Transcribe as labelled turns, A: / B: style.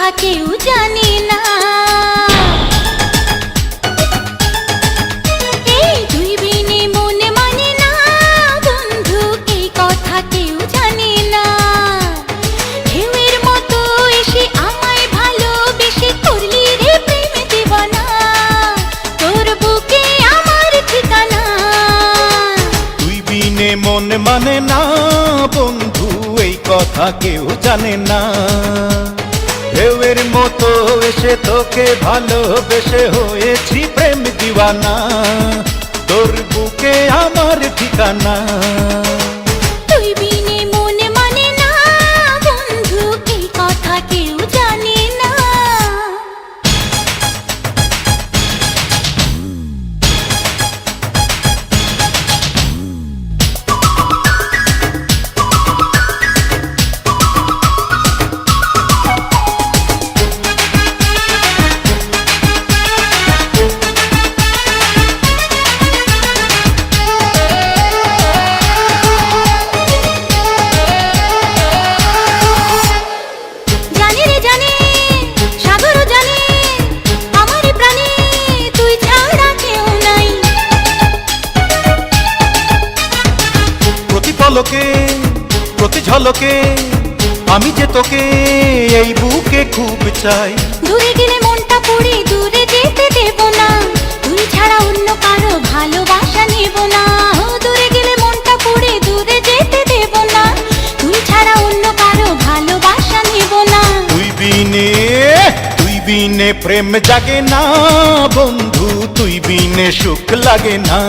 A: কথা কেউ জানে না। এই তুই বিনে মন মানে না বন্ধু, এই কথা কেউ জানে না। ঢেউয়ের মতো এসে আমায় ভালোবেসে করলি রে প্রেম দিবানা, তোর বুকে আমার ঠিকানা।
B: তুই বিনে মন মানে না বন্ধু, এই কথা কেউ জানে না। ঢেউয়ের মতো এসে তোকে ভালোবেসে হয়েছি প্রেম দিওয়ানা, তোর বুকে আমার ঠিকানা।
A: তুই বিনে মন মানে না বন্ধু, এই কথা কেউ জানে না। জানি রে জানি, সাগরও জানি, আমার প্রাণে তুই ছাড়া কেউ নাই।
B: প্রতি পলকে প্রতি ঝলকে আমি যে তোকে এই বুকে খুব চাই।
A: দূরে গেলে মনটা পড়ে দূরে যেতে দেব না, তুই ছাড়া অন্য কারো ভালোবাসা নেব না। দূরে গেলে মনটা পড়ে দূরে যেতে দেব না, তুই ছাড়া অন্য কারো ভালোবাসা নেব না।
B: তুই বিনে প্রেম জাগে না বন্ধু, তুই বিনে সুখ লাগে না।